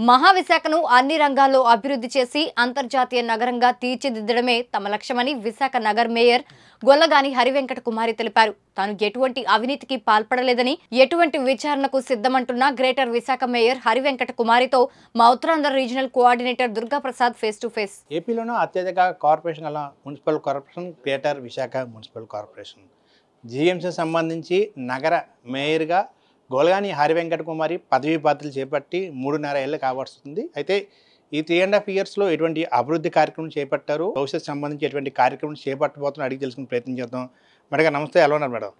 మహావిశాఖను అన్ని రంగాల్లో అభివృద్ధి చేసి అంతర్జాతీయ నగరంగా తీర్చిదిద్దడమే తమ లక్ష్యమని విశాఖ నగర్ మేయర్ గొల్లగాని హరివెంకట కుమారి తెలిపారు. తాను ఎటువంటి అవినీతికి పాల్పడలేదని, ఎటువంటి విచారణకు సిద్ధమంటున్న గ్రేటర్ విశాఖ మేయర్ హరివెంకట కుమారితో మా Uttarandhra regional coordinator Durgaprasad face to face. ఏపీలోనూ అత్యధిక కార్పొరేషన్ గల municipal corporation greater Visakha municipal corporation. GMC సంబంధించి నగర మేయర్గా గొల్లగాని హరివెంకట కుమారి పదవీ బాధ్యతలు చేపట్టి 3.5 ఏళ్ళు కావస్తుంది. అయితే ఈ 3.5 ఇయర్స్లో ఎటువంటి అభివృద్ధి కార్యక్రమం చేపట్టారు, భవిష్యత్తు సంబంధించి ఎటువంటి కార్యక్రమం చేపట్టబోతున్నా అడిగి తెలుసుకుని ప్రయత్నం చేద్దాం. మేడం నమస్తే, ఎలా ఉన్నారు మేడం?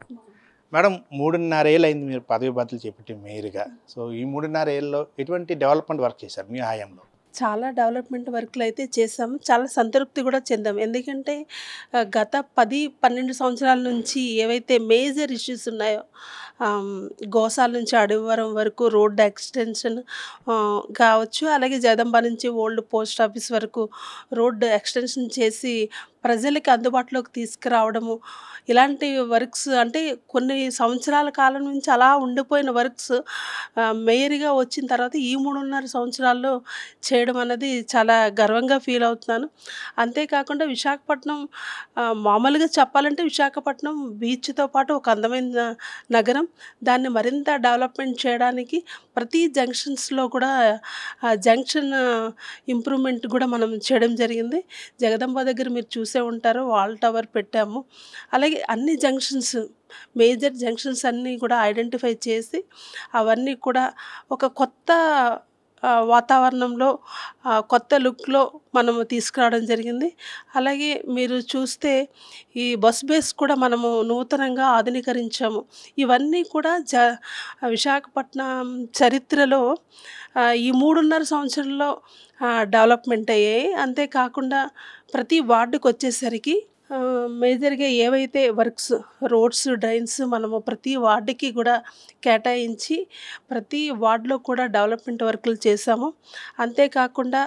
మేడం 3.5 ఏళ్ళు అయింది మీరు పదవీ బాధ్యతలు చేపట్టి మేయర్గా. సో ఈ 3.5 ఏళ్ళలో ఎటువంటి డెవలప్మెంట్ వర్క్ చేశారు మీ హయాంలో? చాలా డెవలప్మెంట్ వర్క్లు అయితే చేసాము. చాలా సంతృప్తి కూడా చెందాము. ఎందుకంటే గత 10-12 సంవత్సరాల నుంచి ఏవైతే మేజర్ ఇష్యూస్ ఉన్నాయో, గోసాల నుంచి అడవివరం వరకు రోడ్ ఎక్స్టెన్షన్ కావచ్చు, అలాగే జగదంబ నుంచి ఓల్డ్ పోస్ట్ ఆఫీస్ వరకు రోడ్ ఎక్స్టెన్షన్ చేసి ప్రజలకి అందుబాటులోకి తీసుకురావడము, ఇలాంటి వర్క్స్ అంటే కొన్ని సంవత్సరాల కాలం నుంచి అలా ఉండిపోయిన వర్క్స్ మేయర్గా వచ్చిన తర్వాత ఈ 3.5 సంవత్సరాల్లో చేయడం అనేది చాలా గర్వంగా ఫీల్ అవుతున్నాను. అంతేకాకుండా విశాఖపట్నం మామూలుగా చెప్పాలంటే విశాఖపట్నం బీచ్తో పాటు ఒక అందమైన నగరం. దాన్ని మరింత డెవలప్మెంట్ చేయడానికి ప్రతి జంక్షన్స్లో కూడా జంక్షన్ ఇంప్రూవ్మెంట్ కూడా మనం చేయడం జరిగింది. జగదంబ దగ్గర మీరు చూసే ఉంటారు, వాల్ టవర్ పెట్టాము. అలాగే అన్ని జంక్షన్స్, మేజర్ జంక్షన్స్ అన్నీ కూడా ఐడెంటిఫై చేసి అవన్నీ కూడా ఒక కొత్త వాతావరణంలో, కొత్త లుక్లో మనము తీసుకురావడం జరిగింది. అలాగే మీరు చూస్తే ఈ బస్ బేస్ కూడా మనము నూతనంగా ఆధునీకరించాము. ఇవన్నీ కూడా విశాఖపట్నం చరిత్రలో ఈ 3.5 సంవత్సరంలో డెవలప్మెంట్ అయ్యాయి. అంతేకాకుండా ప్రతి వార్డుకు వచ్చేసరికి మేజర్గా ఏవైతే వర్క్స్, రోడ్స్, డ్రైన్స్ మనము ప్రతి వార్డుకి కూడా కేటాయించి ప్రతి వార్డులో కూడా డెవలప్మెంట్ వర్కులు చేశాము. అంతేకాకుండా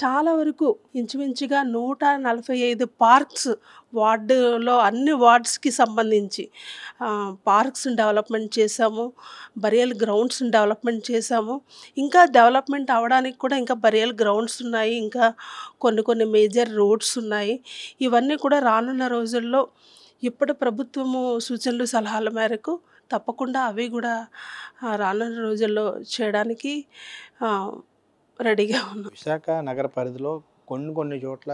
చాలా వరకు ఇంచుమించుగా 145 పార్క్స్ వార్డులో అన్ని వార్డ్స్కి సంబంధించి పార్క్స్ని డెవలప్మెంట్ చేశాము. బరియల్ గ్రౌండ్స్ని డెవలప్మెంట్ చేశాము. ఇంకా డెవలప్మెంట్ అవ్వడానికి కూడా ఇంకా బరియల్ గ్రౌండ్స్ ఉన్నాయి, ఇంకా కొన్ని మేజర్ రోడ్స్ ఉన్నాయి. ఇవన్నీ కూడా రానున్న రోజుల్లో ఇప్పటి ప్రభుత్వము సూచనలు సలహాల మేరకు తప్పకుండా అవి కూడా రానున్న రోజుల్లో చేయడానికి రెడీగా ఉన్నాం. విశాఖ నగర పరిధిలో కొన్ని చోట్ల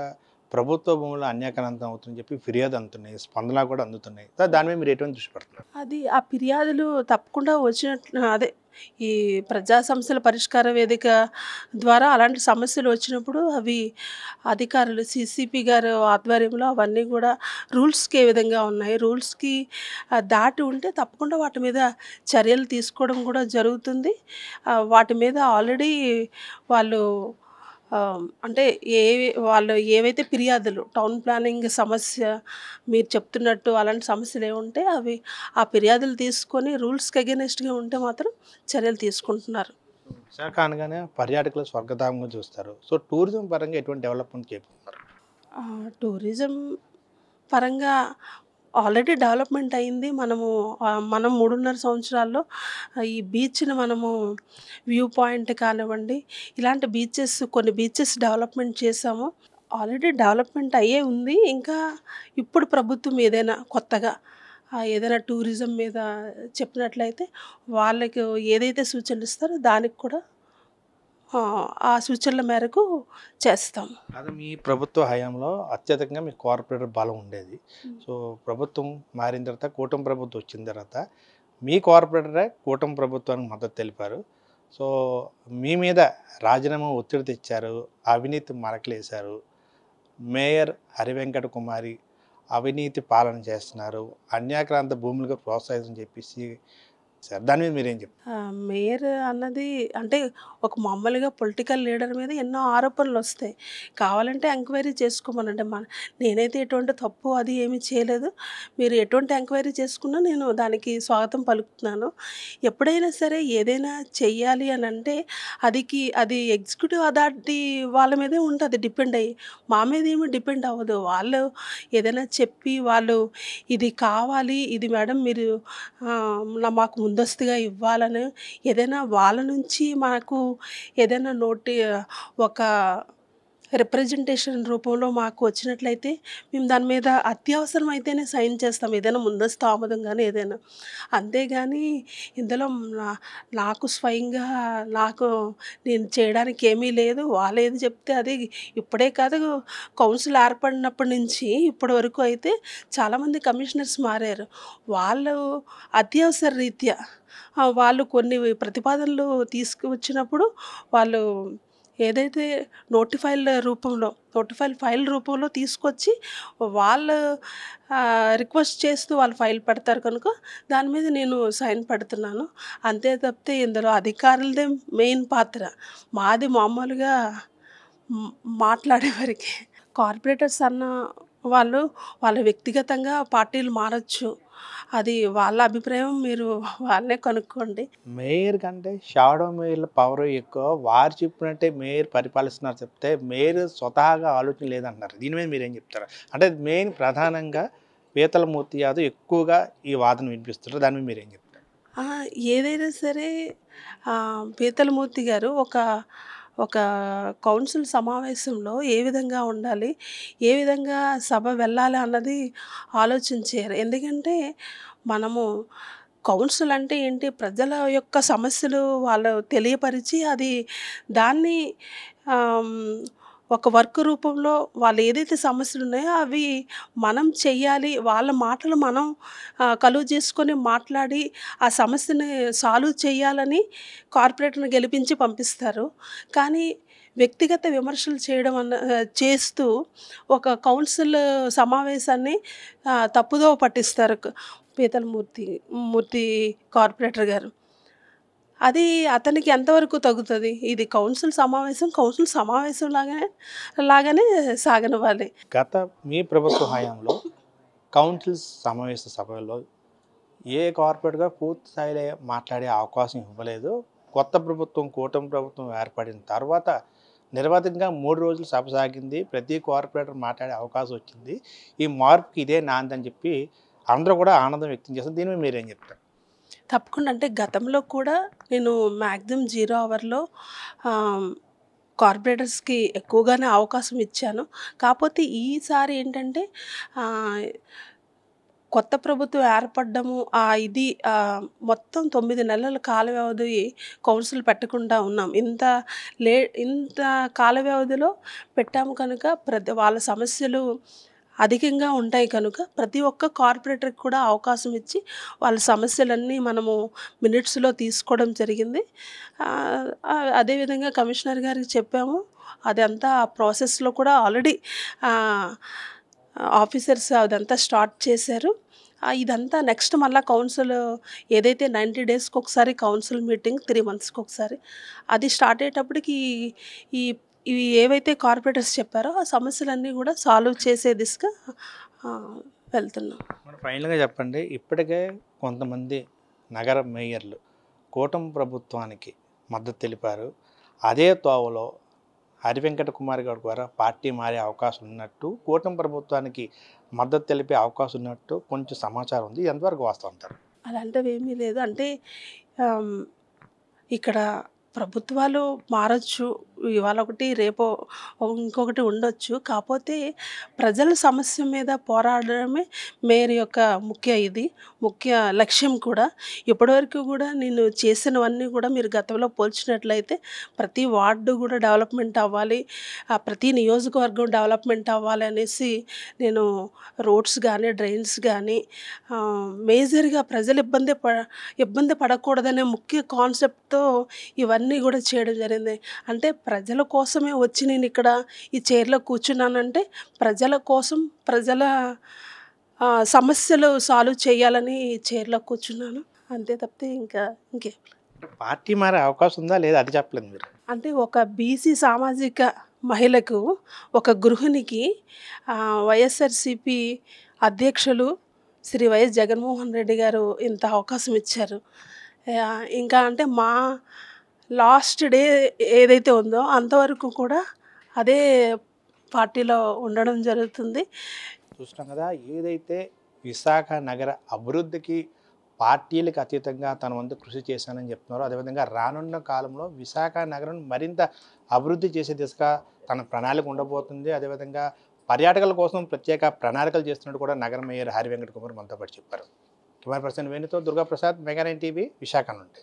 ప్రభుత్వ భూములు అన్యాక్రాంతం అవుతుందని చెప్పి ఫిర్యాదు అందుతున్నాయి, స్పందన కూడా అందుతున్నాయి. దాని మీద మీరు ఎటువంటి దృష్టి పెడుతున్నారు? అది ఆ ఫిర్యాదులు తప్పకుండా వచ్చినట్లు, అదే ఈ ప్రజా సమస్యల పరిష్కార వేదిక ద్వారా అలాంటి సమస్యలు వచ్చినప్పుడు అవి అధికారులు సిసిపి గారు ఆధ్వర్యంలో అవన్నీ కూడా రూల్స్కి ఏ విధంగా ఉన్నాయి, రూల్స్కి దాటి ఉంటే తప్పకుండా వాటి మీద చర్యలు తీసుకోవడం కూడా జరుగుతుంది. వాటి మీద ఆల్రెడీ వాళ్ళు అంటే వాళ్ళు ఏవైతే ఫిర్యాదులు, టౌన్ ప్లానింగ్ సమస్య మీరు చెప్తున్నట్టు అలాంటి సమస్యలు ఏముంటే అవి ఆ ఫిర్యాదులు తీసుకొని రూల్స్కి అగెనిస్ట్గా ఉంటే మాత్రం చర్యలు తీసుకుంటున్నారు. విశాఖ అనగానే పర్యాటకులు స్వర్గధామంగా చూస్తారు. సో టూరిజం పరంగా ఎటువంటి డెవలప్మెంట్ చేస్తున్నారు? టూరిజం పరంగా ఆల్రెడీ డెవలప్మెంట్ అయింది. మనం 3.5 సంవత్సరాల్లో ఈ బీచ్ని మనము వ్యూ పాయింట్ కానివ్వండి, ఇలాంటి కొన్ని బీచెస్ డెవలప్మెంట్ చేసాము. ఆల్రెడీ డెవలప్మెంట్ అయ్యే ఉంది. ఇంకా ఇప్పుడు ప్రభుత్వం ఏదైనా కొత్తగా ఏదైనా టూరిజం మీద చెప్పినట్లయితే వాళ్ళకి ఏదైతే సూచనలు ఇస్తారో దానికి కూడా ఆ సూచనల మేరకు చేస్తాం. అది మీ ప్రభుత్వ హయాంలో అత్యధికంగా మీ కార్పొరేటర్ బలం ఉండేది. సో ప్రభుత్వం మారిన తర్వాత, కూటమి ప్రభుత్వం వచ్చిన తర్వాత మీ కార్పొరేటరే కూటమి ప్రభుత్వానికి మద్దతు తెలిపారు. సో మీ మీద రాజీనామా ఒత్తిడి తెచ్చారు, అవినీతి మరకలేశారు. మేయర్ హరివెంకట కుమారి అవినీతి పాలన చేస్తున్నారు, అన్యాక్రాంత భూములకు ప్రోత్సహించని చెప్పేసి దాని మీద మీరేం చెప్తారు? మేయర్ అన్నది అంటే ఒక మామూలుగా పొలిటికల్ లీడర్ మీద ఎన్నో ఆరోపణలు వస్తాయి. కావాలంటే ఎంక్వైరీ చేసుకోమనంటే నేనైతే ఎటువంటి తప్పు అది ఏమీ చేయలేదు. మీరు ఎటువంటి ఎంక్వైరీ చేసుకున్నా నేను దానికి స్వాగతం పలుకుతున్నాను. ఎప్పుడైనా సరే ఏదైనా చెయ్యాలి అని అంటే అది ఎగ్జిక్యూటివ్ అథారిటీ వాళ్ళ మీదే ఉంటుంది డిపెండ్ అయ్యి, మా మీద ఏమీ డిపెండ్ అవ్వదు. వాళ్ళు ఏదైనా చెప్పి వాళ్ళు ఇది కావాలి, ఇది మేడం మీరు మాకు ముందస్తుగా ఇవ్వాలని ఏదైనా వాళ్ళ నుంచి మనకు ఏదైనా ఒక రిప్రజెంటేషన్ రూపంలో మాకు వచ్చినట్లయితే మేము దాని మీద అత్యవసరం అయితేనే సైన్ చేస్తాం, ఏదైనా ముందస్తు ఆమోదం కానీ ఏదైనా. అంతేగాని ఇందులో నాకు స్వయంగా నేను చేయడానికి ఏమీ లేదు. వాళ్ళు ఏది చెప్తే అది. ఇప్పుడే కాదు, కౌన్సిల్ ఏర్పడినప్పటి నుంచి ఇప్పటి వరకు అయితే చాలామంది కమిషనర్స్ మారారు. వాళ్ళు అత్యవసర రీత్యా వాళ్ళు కొన్ని ప్రతిపాదనలు తీసుకువచ్చినప్పుడు వాళ్ళు ఏదైతే ఫైల్ రూపంలో తీసుకొచ్చి వాళ్ళు రిక్వెస్ట్ చేస్తూ వాళ్ళు ఫైల్ పెడతారు కనుక దాని మీద నేను సైన్ పెడుతున్నాను. అంతే తప్పితే ఇందులో అధికారులదే మెయిన్ పాత్ర, మాది మామూలుగా మాట్లాడేవారికి. కార్పొరేటర్స్ అన్న వాళ్ళ వ్యక్తిగతంగా పార్టీలు మారచ్చు, అది వాళ్ళ అభిప్రాయం, మీరు వాళ్ళే కనుక్కోండి. మేయర్ కంటే షాడో మేయర్ల పవర్ ఎక్కువ, వారు చెప్పినట్టే మేయర్ పరిపాలిస్తున్నారు చెప్తే మేయర్ స్వతహాగా ఆలోచన లేదంటున్నారు. దీని మీద మీరేం చెప్తారు? అంటే మెయిన్ ప్రధానంగా పీతలమూర్తి యాదవ్ ఎక్కువగా ఈ వాదన వినిపిస్తారు, దాని మీద మీరేం చెప్తారు? ఏదైనా సరే పీతలమూర్తి గారు ఒక కౌన్సిల్ సమావేశంలో ఏ విధంగా ఉండాలి, ఏ విధంగా సభ వెళ్ళాలి అన్నది ఆలోచించారు. ఎందుకంటే మనము కౌన్సిల్ అంటే ఏంటి, ప్రజల యొక్క సమస్యలు వాళ్ళు తెలియపరిచి దాన్ని ఒక వర్క్ రూపంలో వాళ్ళు ఏదైతే సమస్యలు ఉన్నాయో అవి మనం చెయ్యాలి, వాళ్ళ మాటలు మనం కలువ చేసుకొని మాట్లాడి ఆ సమస్యని సాల్వ్ చేయాలని కార్పొరేటర్ని గెలిపించి పంపిస్తారు. కానీ వ్యక్తిగత విమర్శలు చేస్తూ ఒక కౌన్సిల్ సమావేశాన్ని తప్పుదోవ పట్టిస్తారు పీతలమూర్తి కార్పొరేటర్ గారు. అది అతనికి ఎంతవరకు తగ్గుతుంది? ఇది కౌన్సిల్ సమావేశం లాగానే సాగనివ్వాలి. మీ ప్రభుత్వ హయాంలో కౌన్సిల్ సమావేశ సభలో ఏ కార్పొరేట్గా పూర్తి స్థాయిలో మాట్లాడే అవకాశం ఇవ్వలేదు. కొత్త ప్రభుత్వం, కూటమి ప్రభుత్వం ఏర్పడిన తర్వాత నిర్వాధికంగా 3 రోజులు సభ సాగింది. ప్రతి కార్పొరేటర్ మాట్లాడే అవకాశం వచ్చింది. ఈ మార్పుకి ఇదే నాంది అని చెప్పి అందరూ కూడా ఆనందం వ్యక్తం చేస్తారు. దీని మీద మీరేం చెప్తారు? తప్పకుండా. అంటే గతంలో కూడా నేను మ్యాక్సిమం 0 అవర్లో కార్పొరేటర్స్కి ఎక్కువగానే అవకాశం ఇచ్చాను. కాకపోతే ఈసారి ఏంటంటే కొత్త ప్రభుత్వం ఏర్పడ్డము, మొత్తం 9 నెలల కాల వ్యవధి కౌన్సిల్ పెట్టకుండా ఉన్నాం. ఇంత కాల వ్యవధిలో పెట్టాము కనుక వాళ్ళ సమస్యలు అధికంగా ఉంటాయి కనుక ప్రతి ఒక్క కార్పొరేటర్కి కూడా అవకాశం ఇచ్చి వాళ్ళ సమస్యలన్నీ మనము మినిట్స్లో తీసుకోవడం జరిగింది. అదేవిధంగా కమిషనర్ గారికి చెప్పాము. అదంతా ప్రాసెస్లో కూడా ఆల్రెడీ ఆఫీసర్స్ అదంతా స్టార్ట్ చేశారు. ఇదంతా నెక్స్ట్ మళ్ళీ కౌన్సిల్ ఏదైతే 90 డేస్కి ఒకసారి కౌన్సిల్ మీటింగ్, 3 మంత్స్కి ఒకసారి, అది స్టార్ట్ అయ్యేటప్పటికి ఇవి ఏవైతే కార్పొరేటర్స్ చెప్పారో ఆ సమస్యలన్నీ కూడా సాల్వ్ చేసే దిశగా వెళ్తున్నాం. ఫైనల్గా చెప్పండి, ఇప్పటికే కొంతమంది నగర మేయర్లు కూటమి ప్రభుత్వానికి మద్దతు తెలిపారు. అదే తోవలో హరివెంకట కుమార్ గారి ద్వారా పార్టీ మారే అవకాశం ఉన్నట్టు, కూటమి ప్రభుత్వానికి మద్దతు తెలిపే అవకాశం ఉన్నట్టు కొంచెం సమాచారం ఉంది. ఎంతవరకు వాస్తవం అంటారు? అలాంటివి ఏమీ లేదు. అంటే ఇక్కడ ప్రభుత్వాలు మారచ్చు, ఇవాళ ఒకటి రేపో ఇంకొకటి ఉండొచ్చు. కాకపోతే ప్రజల సమస్య మీద పోరాడడమే మేయర్ యొక్క ముఖ్య లక్ష్యం కూడా. ఇప్పటివరకు కూడా నేను చేసినవన్నీ కూడా మీరు గతంలో పోల్చినట్లయితే ప్రతి వార్డు కూడా డెవలప్మెంట్ అవ్వాలి, ప్రతి నియోజకవర్గం డెవలప్మెంట్ అవ్వాలి అనేసి నేను రోడ్స్ కానీ డ్రైన్స్ కానీ మేజర్గా ప్రజలు ఇబ్బంది పడకూడదనే ముఖ్య కాన్సెప్ట్తో ఇవన్నీ కూడా చేయడం జరిగింది. అంటే ప్రజల కోసమే వచ్చి నేను ఇక్కడ ఈ చైర్లో కూర్చున్నానంటే ప్రజల కోసం, ప్రజల సమస్యలు సాల్వ్ చేయాలని ఈ చైర్లో కూర్చున్నాను. అంతే తప్పితే ఇంకేం. పార్టీ మారే అవకాశం ఉందా లేదా అది చెప్పలేదు మీరు. అంటే ఒక బీసీ సామాజిక మహిళకు, ఒక గృహిణికి వైఎస్ఆర్సీపీ అధ్యక్షులు శ్రీ వైఎస్ జగన్మోహన్ రెడ్డి గారు ఇంత అవకాశం ఇచ్చారు. ఇంకా అంటే మా లాస్ట్ డే ఏదైతే ఉందో అంతవరకు కూడా అదే పార్టీలో ఉండడం జరుగుతుంది. చూస్తున్నాం కదా, ఏదైతే విశాఖ నగర అభివృద్ధికి పార్టీలకు అతీతంగా తన వంతు కృషి చేశానని చెప్తున్నారు. అదేవిధంగా రానున్న కాలంలో విశాఖ నగరం మరింత అభివృద్ధి చేసే దిశగా తన ప్రణాళిక ఉండబోతుంది. అదేవిధంగా పర్యాటకుల కోసం ప్రత్యేక ప్రణాళికలు చేస్తున్నట్టు కూడా నగర మేయర్ హరి వెంకట కుమార్ మనతో పాటు చెప్పారు. కెమెరా పర్సన్ వేణుతో దుర్గాప్రసాద్, మెగా 9 టీవీ, విశాఖ నుండి.